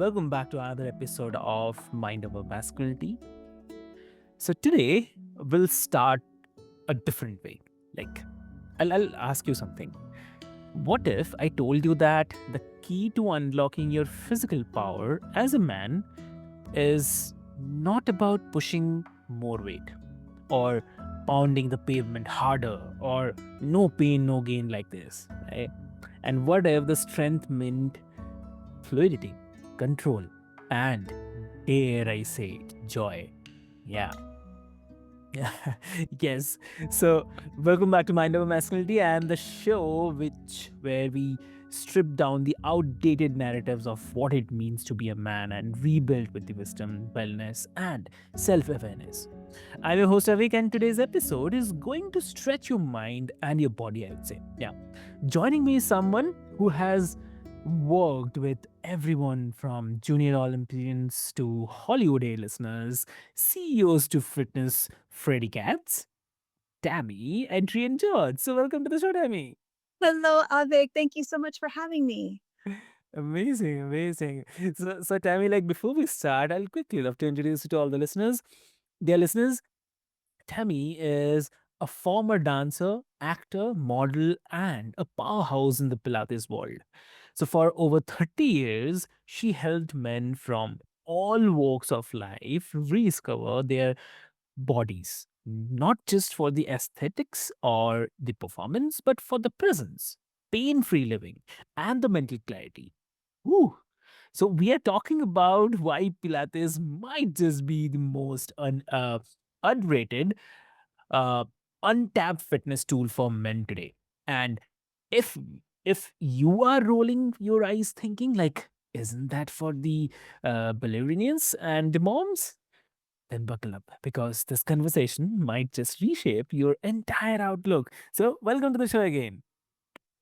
welcome back to another episode of Mind Over Masculinity. So, today we'll start a different way. Like, I'll ask you something. What if I told you that the key to unlocking your physical power as a man is not about pushing more weight or pounding the pavement harder or no pain, no gain like this, right? And what if the strength meant fluidity, control, and dare I say it, joy? Yeah. Yeah. Yes. So welcome back to Mind Over Masculinity and the show where we strip down the outdated narratives of what it means to be a man and rebuild with the wisdom, wellness, and self-awareness. I'm your host Avik, and today's episode is going to stretch your mind and your body, I would say. Yeah. Joining me is someone who has worked with everyone from junior Olympians to Hollywood A-listers, CEOs to fitness Freddy Cats, Tami-Adrian George. So welcome to the show, Tami. Hello, Avik. Thank you so much for having me. Amazing, amazing. So Tami, like before we start, I'll quickly love to introduce you to all the listeners. Dear listeners, Tammy is a former dancer, actor, model, and a powerhouse in the Pilates world. So, for over 30 years, she helped men from all walks of life rediscover their bodies, not just for the aesthetics or the performance, but for the presence, pain free living, and the mental clarity. Woo. So, we are talking about why Pilates might just be the most underrated uh, untapped fitness tool for men today. And if if you are rolling your eyes thinking like, isn't that for the ballerinians and the moms? Then buckle up because this conversation might just reshape your entire outlook. So, welcome to the show again.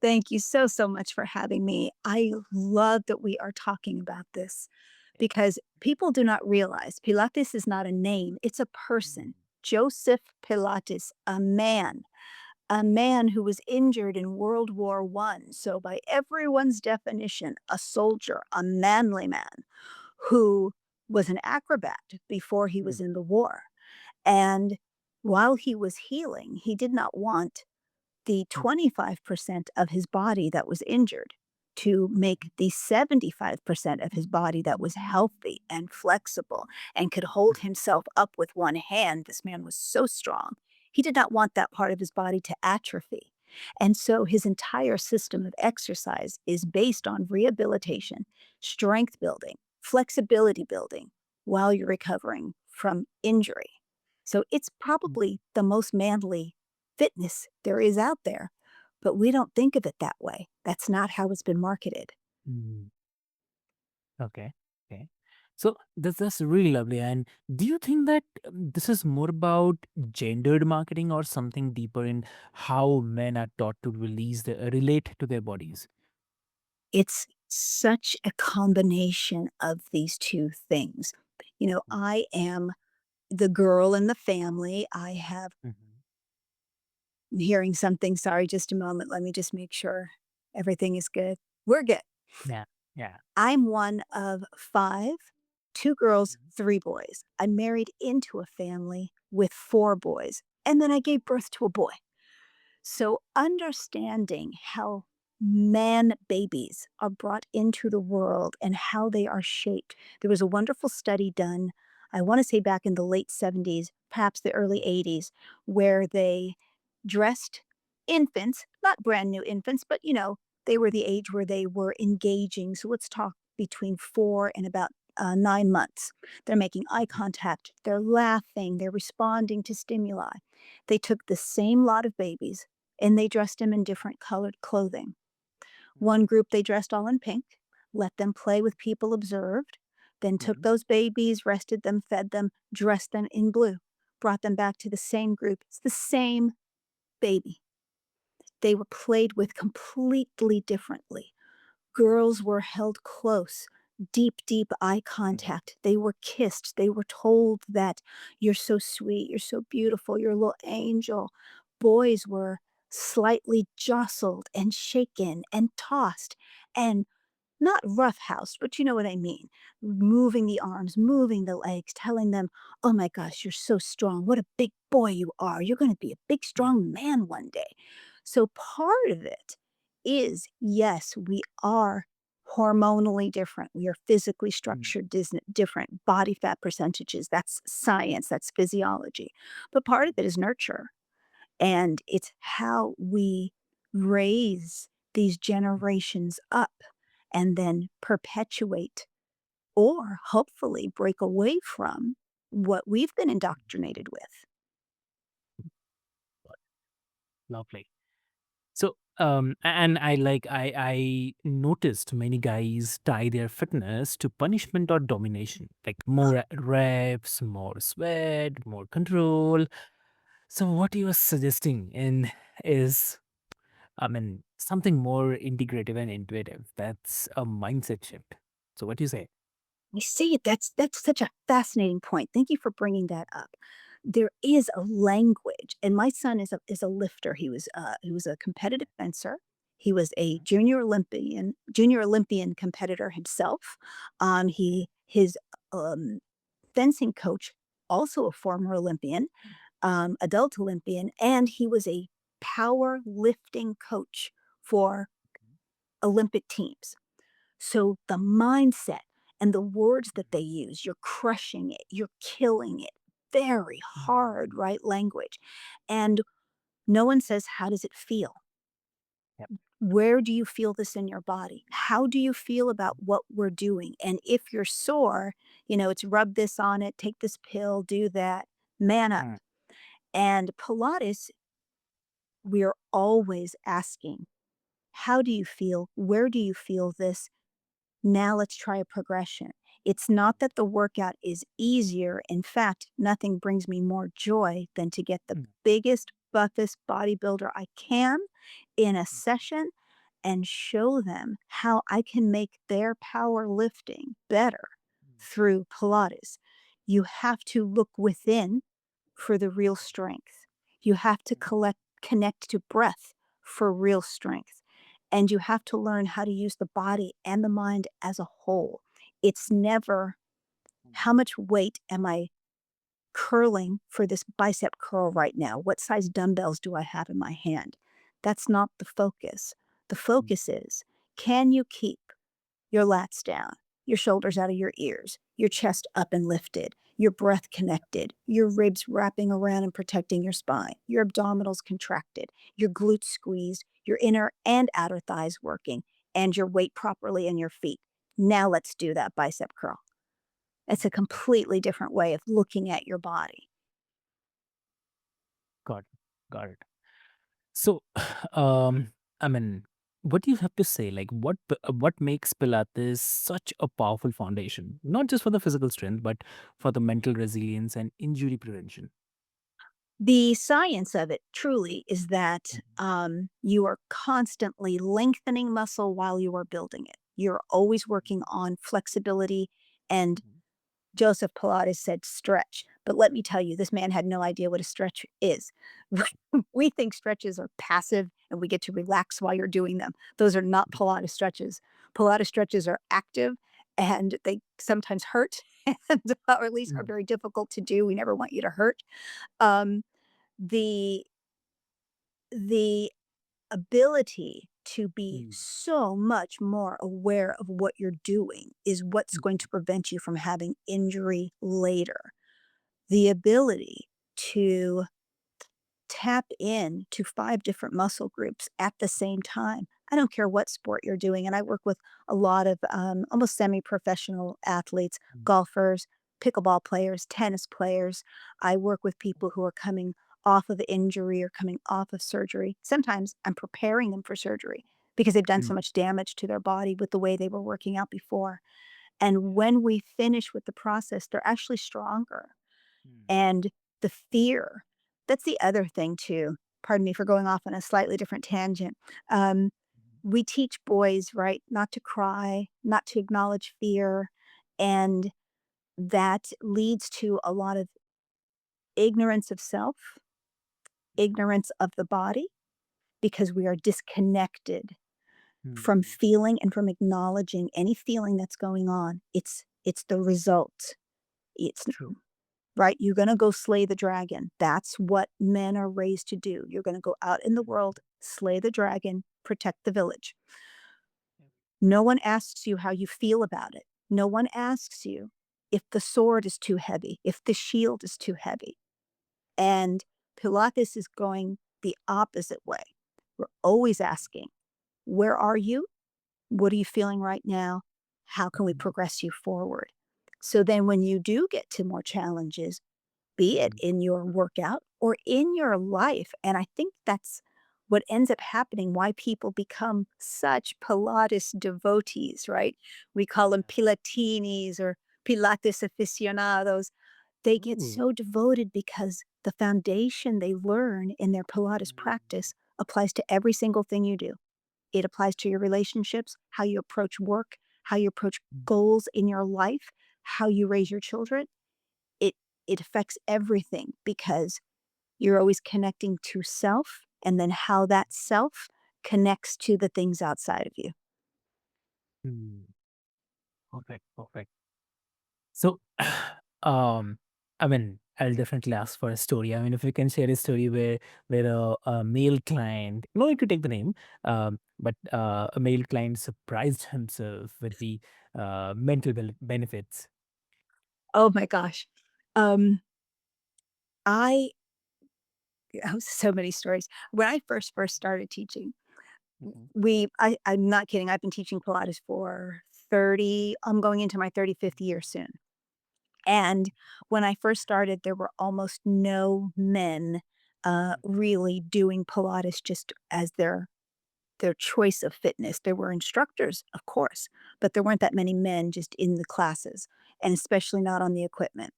Thank you so much for having me. I love that we are talking about this because people do not realize Pilates is not a name, it's a person. Joseph Pilates, a man who was injured in World War One. So, by everyone's definition, a soldier, a manly man who was an acrobat before he was Mm, in the war. And while he was healing, he did not want the mm, 25% of his body that was injured to make the 75% of his body that was healthy and flexible and could hold himself up with one hand. This man was so strong. He did not want that part of his body to atrophy. And so his entire system of exercise is based on rehabilitation, strength building, flexibility building while you're recovering from injury. So it's mm, probably the most manly fitness there is out there, but we don't think of it that way. That's not how it's been marketed. mm. Okay. Okay. So that's really lovely. And do you think that this is more about gendered marketing or something deeper in how men are taught to relate to their bodies? It's such a combination of these two things. I am the girl in the family. I have Mhm. hearing something. Sorry, just a moment. Let me just make sure everything is good. We're good. Yeah. Yeah. I'm one of five, two girls, Mhm. three boys. I married into a family with four boys, and then I gave birth to a boy. So, understanding how man babies are brought into the world and how they are shaped. There was a wonderful study done, I want to say back in the late 70s, perhaps the early 80s, where they dressed infants, not brand new infants, but they were the age where they were engaging. So, let's talk between 4 and about 9 months. They're making eye contact, they're laughing, they're responding to stimuli. They took the same lot of babies and they dressed them in different colored clothing. One group they dressed all in pink, let them play with people observed, then took Mhm. those babies, rested them, fed them, dressed them in blue, brought them back to the same group. It's the same baby. They were played with completely differently. Girls were held close, deep eye Mhm. contact. They were kissed. They were told that you're so sweet, you're so beautiful, you're a little angel. Boys were slightly jostled and shaken and tossed. And not roughhouse, but you know what I mean. Moving the arms, moving the legs, telling them, "Oh my gosh, you're so strong. What a big boy you are. You're going to be a big, strong man one day." So part of it is yes, we are hormonally different. We are physically Mm, structured different, body fat percentages. That's science, that's physiology. But part of it is nurture. And it's how we raise these generations up and then perpetuate or hopefully break away from what we've been indoctrinated with. lovely. So, and I noticed many guys tie their fitness to punishment or domination, like more reps, more sweat, more control. So, what you are suggesting in is, I mean, something more integrative and intuitive. That's a mindset shift. So, what do you say? I see. That's such a fascinating point. Thank you for bringing that up. There is a language, and my son is a lifter. He was a competitive fencer. He was a junior Olympian competitor himself. His um, fencing coach, also a former Olympian, adult Olympian, and he was a power lifting coach for Olympic teams. So the mindset and the words that they use, you're crushing it, you're killing it, very hard, Mm, right? Language. And no one says, how does it feel? yep. Where do you feel this in your body? How do you feel about what we're doing? And if you're sore, it's rub this on it, take this pill, do that, man up. Mm, And Pilates, we are always asking, how do you feel? Where do you feel this? Now let's try a progression. It's not that the workout is easier. In fact, nothing brings me more joy than to get the mm, biggest, buffest bodybuilder I can in a session and show them how I can make their powerlifting better through Pilates. You have to look within for the real strength. You have to connect to breath for real strength. And you have to learn how to use the body and the mind as a whole. It's never how much weight am I curling for this bicep curl right now? What size dumbbells do I have in my hand? That's not the focus. The mm, focus is, can you keep your lats down, your shoulders out of your ears, your chest up and lifted, your breath connected, your ribs wrapping around and protecting your spine, your abdominals contracted, your glutes squeezed, your inner and outer thighs working, and your weight properly in your feet. Now let's do that bicep curl. It's a completely different way of looking at your body. got it. Got it. So, um, I mean, what do you have to say? Like, what makes Pilates such a powerful foundation, not just for the physical strength, but for the mental resilience and injury prevention? The science of it truly is that you are constantly lengthening muscle while you are building it. You're always working on flexibility. And Joseph Pilates said stretch. But let me tell you, this man had no idea what a stretch is. We think stretches are passive and we get to relax while you're doing them. Those are not Pilates stretches. Pilates stretches are active and they sometimes hurt and or at least are Mm, very difficult to do. We never want you to hurt. Um, the the ability to be mm, so much more aware of what you're doing is what's mm, going to prevent you from having injury later. The ability to tap in to 5 different muscle groups at the same time. I don't care what sport you're doing, and I work with a lot of, almost semi-professional athletes, mm, golfers, pickleball players, tennis players. I work with people who are coming off of injury or coming off of surgery. Sometimes I'm preparing them for surgery because they've done mm, so much damage to their body with the way they were working out before, and when we finish with the process, they're actually stronger. mm, And the fear, that's the other thing too. Pardon me for going off on a slightly different tangent. Um, we teach boys, right, not to cry, not to acknowledge fear. And that leads to a lot of ignorance of self, ignorance of the body, because we are disconnected. from Hmm. feeling and from acknowledging any feeling that's going on. It's the result. It's True. right. You're going to go slay the dragon. That's what men are raised to do. You're going to go out in the world, slay the dragon, protect the village. No one asks you how you feel about it. No one asks you if the sword is too heavy, if the shield is too heavy. And Pilates is going the opposite way. We're always asking, where are you? What are you feeling right now? How can we Mhm. progress you forward? So then when you do get to more challenges, be it Mhm. in your workout or in your life. And I think that's what ends up happening, why people become such Pilates devotees, right? We call them Yeah. Pilatinis or Pilates aficionados. They get Ooh. so devoted because the foundation they learn in their Pilates Mm. practice applies to every single thing you do. It applies to your relationships, how you approach work, how you approach Mm. goals in your life, how you raise your children. It it affects everything because you're always connecting to self and then how that self connects to the things outside of you. Mm. Perfect. Perfect. So, I mean, I'll definitely ask for a story. I mean, if you can share a story where a male client, no need to take the name, but a male client surprised himself with the mental benefits. Oh my gosh. Um, I oh, so many stories. When I first started teaching, Mhm. I'm not kidding. I've been teaching Pilates for 30, I'm going into my 35th year soon. And when I first started, there were almost no men really doing Pilates just as their choice of fitness. There were instructors, of course, but there weren't that many men just in the classes, and especially not on the equipment.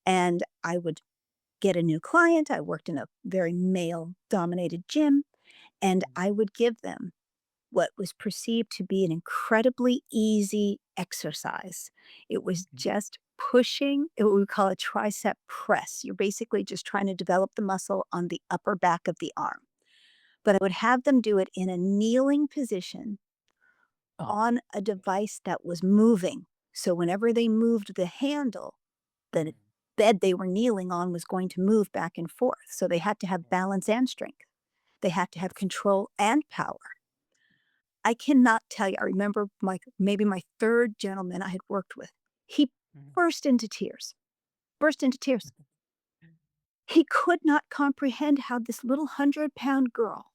And I would get a new client. I worked in a very male dominated gym, and I would give them what was perceived to be an incredibly easy exercise. It was Mhm. just pushing what we call a tricep press. You're basically just trying to develop the muscle on the upper back of the arm. But I would have them do it in a kneeling position Oh. on a device that was moving. So whenever they moved the handle, the Mm. bed they were kneeling on was going to move back and forth. So they had to have balance and strength. They had to have control and power. I cannot tell you. I remember maybe my third gentleman I had worked with. He Mhm. burst into tears. Burst into tears. He could not comprehend how this little 100-pound girl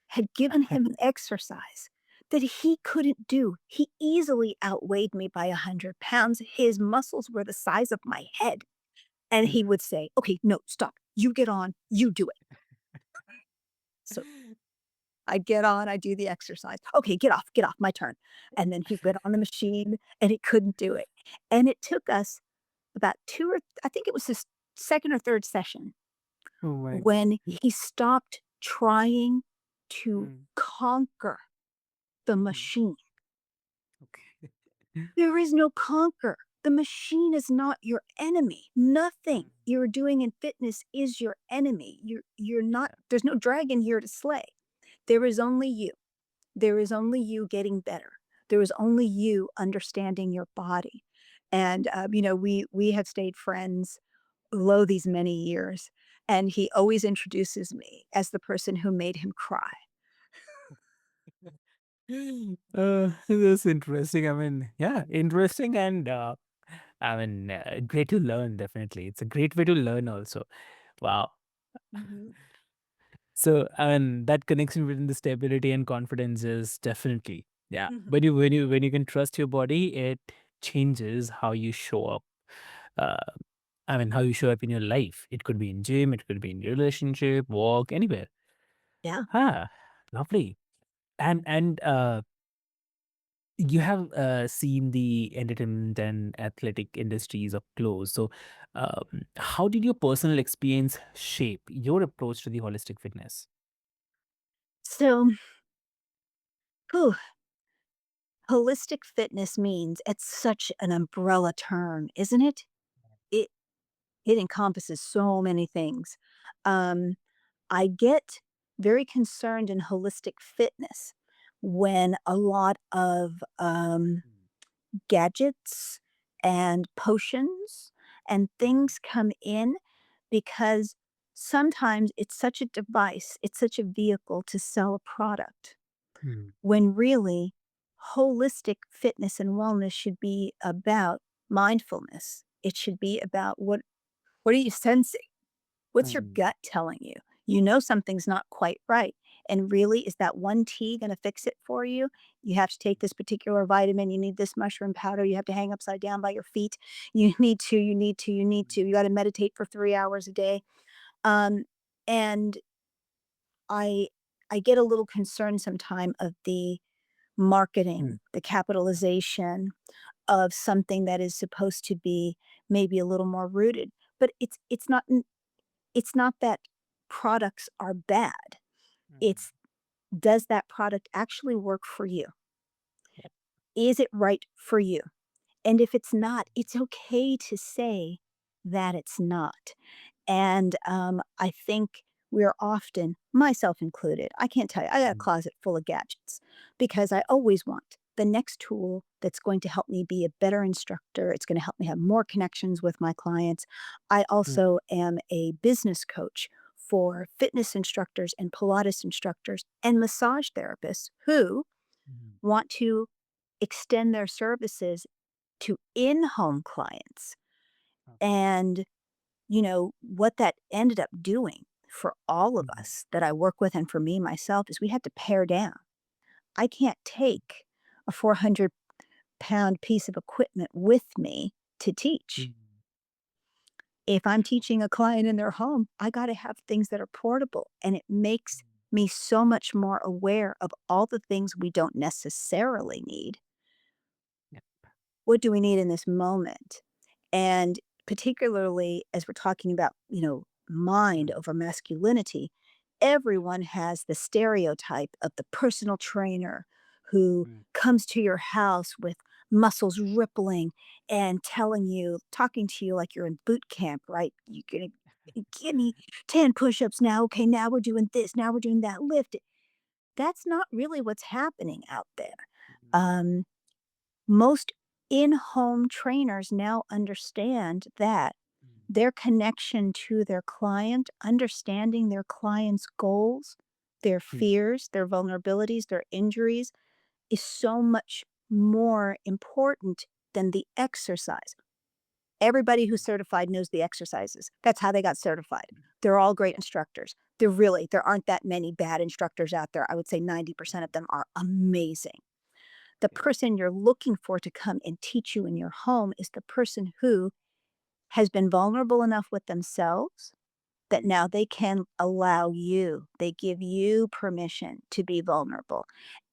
had given him an exercise that he couldn't do. He easily outweighed me by 100 pounds. His muscles were the size of my head. And he would say, "Okay, no, stop. You get on, you do it." So I'd get on, I'd do the exercise. "Okay, get off, my turn." And then he'd get on the machine and he couldn't do it. And it took us about 2 or I think it was his second or third session Oh my. when he stopped trying to Mm. conquer the Mm. machine. Okay. There is no conquer. The machine is not your enemy. Nothing Mm. you're doing in fitness is your enemy. You're not Yeah. there's no dragon here to slay. There is only you. There is only you getting better. There is only you understanding your body. And we have stayed friends lo these many years, and he always introduces me as the person who made him cry. That's interesting. I mean, yeah, interesting and I mean, great to learn. Definitely, it's a great way to learn. Also, wow. Mhm. So, I mean, that connection between the stability and confidence is definitely, yeah. Mhm. When you can trust your body, it changes how you show up. Uh, I mean, how you show up in your life. It could be in gym, it could be in your relationship, work, anywhere. Yeah. Ah, lovely. And you have seen the entertainment and athletic industries up close. So, how did your personal experience shape your approach to the holistic fitness? So, whew, holistic fitness means it's such an umbrella term, isn't it? It it encompasses so many things. Um, I get very concerned in holistic fitness when a lot of gadgets and potions and things come in because sometimes it's such a device, it's such a vehicle to sell a product Mm, when really holistic fitness and wellness should be about mindfulness. It should be about what are you sensing? What's your mm, gut telling you? You know something's not quite right. And really, is that one tea going to fix it for you? You have to take this particular vitamin. You need this mushroom powder. You have to hang upside down by your feet. You got to meditate for 3 hours a day. Um, and I, I get a little concerned sometime of the marketing, mm, the capitalization of something that is supposed to be maybe a little more rooted. But it's not that products are bad. mm. It's does that product actually work for you? Yep. Is it right for you? And if it's not, it's okay to say that it's not. And I think we're often, myself included, I can't tell you, I got a Mm, closet full of gadgets because I always want the next tool that's going to help me be a better instructor. It's going to help me have more connections with my clients. I mm, also am a business coach for fitness instructors and Pilates instructors and massage therapists who mm. want to extend their services to in-home clients. Okay. And, what that ended up doing for all of Mm, us that I work with and for me myself is we had to pare down. I can't take a 400-pound piece of equipment with me to teach. mm, If I'm teaching a client in their home, I got to have things that are portable, and it makes mm. me so much more aware of all the things we don't necessarily need. Yep. What do we need in this moment? And particularly as we're talking about, mind Mm, over masculinity, everyone has the stereotype of the personal trainer who mm. comes to your house with muscles rippling and talking to you like you're in boot camp, right? You're going to give me 10 push ups now. Okay, now we're doing this. Now we're doing that. Lift it. That's not really what's happening out there. Mm, Um, Most in-home trainers now understand that mm, their connection to their client, understanding their client's goals, their mm. fears, their vulnerabilities, their injuries is so much more important than the exercise. Everybody who's certified knows the exercises. That's how they got certified. They're all great Yeah. instructors. There aren't that many bad instructors out there. I would say 90% of Mm, them are amazing. The yeah. person you're looking for to come and teach you in your home is the person who has been vulnerable enough with themselves that Mm, now they can allow you, they give you permission to be vulnerable.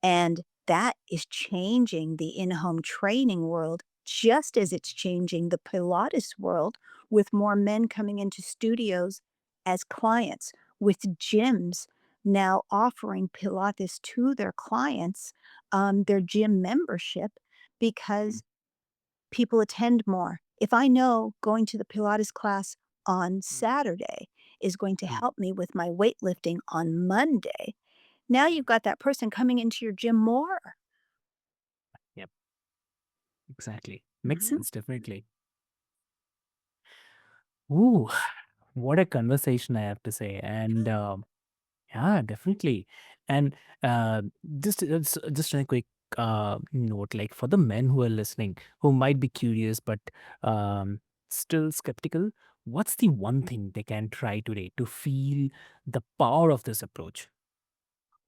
And that is changing the in home training world just as it's changing the Pilates world with more men coming into studios as clients, with gyms now offering Pilates to their clients, their gym membership, mm, because people attend more. If I know going to the Pilates class on mm, Saturday is going to mm. help me with my weightlifting on Monday, now you've got that person coming into your gym more. Yep. Exactly. Makes Mhm. sense. Definitely. Ooh, what a conversation I have to say. And yeah, definitely. And uh, just a quick note, like for the men who are listening, who might be curious but um, still skeptical, what's the one thing they can try today to feel the power of this approach?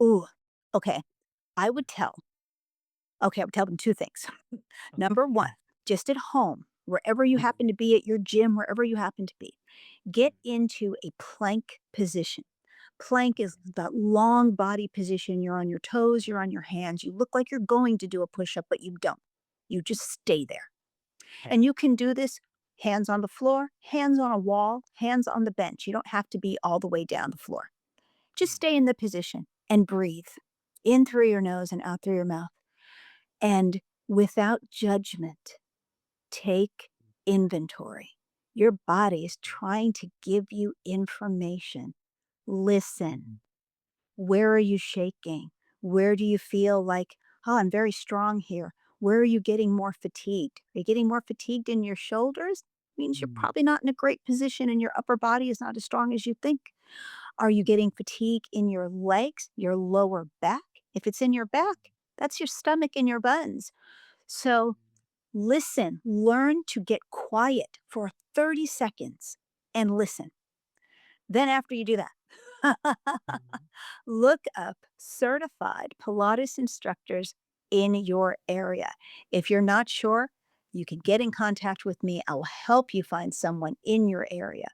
Ooh, okay. I would tell, I would tell them two things. Okay. Number one, just at home, wherever you Mm, happen to be at your gym, wherever you happen to be, mm, get into a plank position. Plank is that long body position. You're on your toes, you're on your hands. You look like you're going to do a push up, but you don't. You just stay there. okay. And you can do this hands on the floor, hands on a wall, hands on the bench. You don't have to be all the way down the floor. Just Mm, stay in the position and breathe in through your nose and out through your mouth. And without judgment, take inventory. Your body is trying to give you information. Listen. mm, Where are you shaking? Where do you feel like, oh, I'm very strong here? Where are you getting more fatigued? Are you getting more fatigued in your shoulders? Means you're Mm, probably not in a great position and your upper body is not as strong as you think. Are you getting fatigue in your legs, your lower back? If it's in your back, that's your stomach and your buns. So listen, learn to get quiet for 30 seconds and listen. Then, after you do that, mm, look up certified Pilates instructors in your area. If you're not sure, you can get in contact with me. I will help you find someone in your area.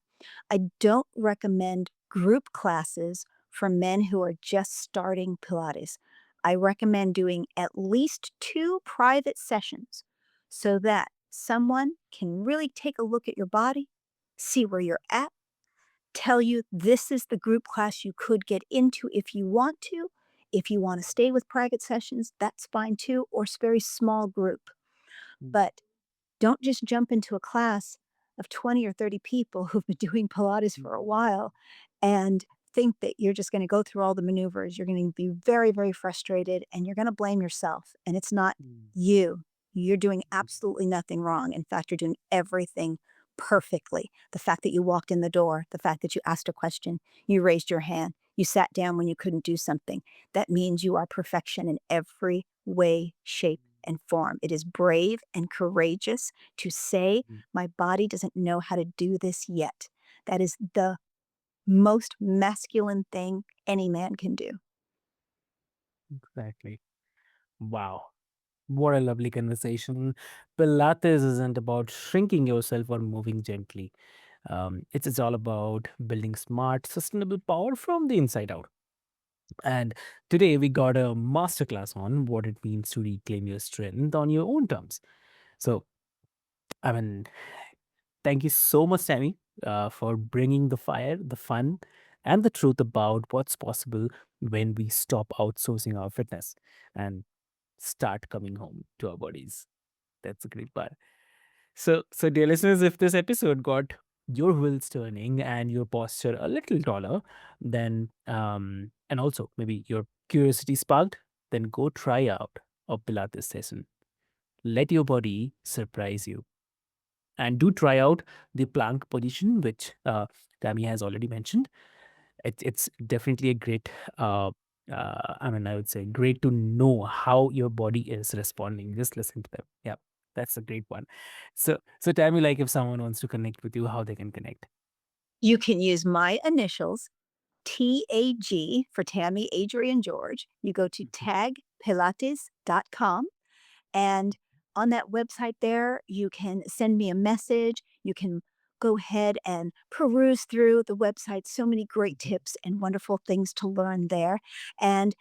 I don't recommend group classes for men who are just starting Pilates. I recommend doing at least 2 private sessions so that someone can really take a look at your body, see where you're at, tell you this is the group class you could get into if you want to. If you want to stay with private sessions, that's fine too, or very small group. mm, But don't just jump into a class of 20 or 30 people who've been doing Pilates mm, for a while and think that you're just going to go through all the maneuvers. You're going to be very, very frustrated and you're going to blame yourself. And it's not mm, you. You're doing mm, absolutely nothing wrong. In fact, you're doing everything perfectly. The fact that you walked in the door, the fact that you asked a question, you raised your hand, you sat down when you couldn't do something. That means you are perfection in every way, shape, and form. It is brave and courageous to say, mm. my body doesn't know how to do this yet. That is the most masculine thing any man can do. Exactly. Wow. What a lovely conversation. Pilates isn't about shrinking yourself or moving gently. It's all about building smart, sustainable power from the inside out. And today we got a masterclass on what it means to reclaim your strength on your own terms. So, I mean, thank you so much, Tammy, for bringing the fire, the fun, and the truth about what's possible when we stop outsourcing our fitness and start coming home to our bodies. That's a great part. So dear listeners, if this episode got your wheels turning and your posture a little taller, then and also maybe your curiosity sparked, then go try out a Pilates session. Let your body surprise you, and do try out the plank position, which Tammy has already mentioned. It's definitely a great. I mean, I would say great to know how your body is responding. Just listen to them. Yeah, that's a great one. So tell me, like, if someone wants to connect with you, how they can connect. You can use my initials, TAG for Tammy Adrian George. You go to Mhm, tagpilates.com. And on that website there, you can send me a message. You can go ahead and peruse through the website. So many great mhm, tips and wonderful things to learn there. And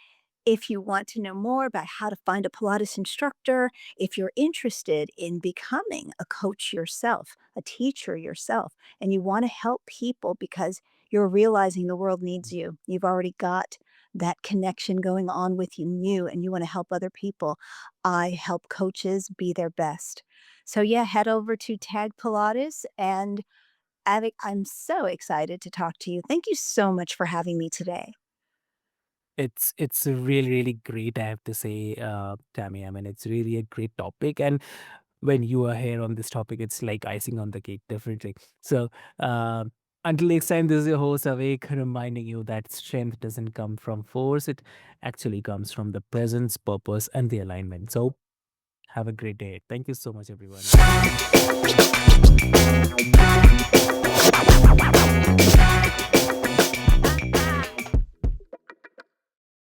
if you want to know more about how to find a Pilates instructor, if you're interested in becoming a coach yourself, a teacher yourself, and you want to help people because you're realizing the world needs you, you've already got that connection going on with you and you want to help other people. I help coaches be their best. So yeah, head over to Tag Pilates and Avik, I'm so excited to talk to you. Thank you so much for having me today. it's a really great. I have to say, Tammy. I mean, it's really a great topic, and when you are here on this topic, it's like icing on the cake, definitely. So, until next time, this is your host, Avik, reminding you that strength doesn't come from force, it actually comes from the presence, purpose, and the alignment. So, have a great day. Thank you so much, everyone.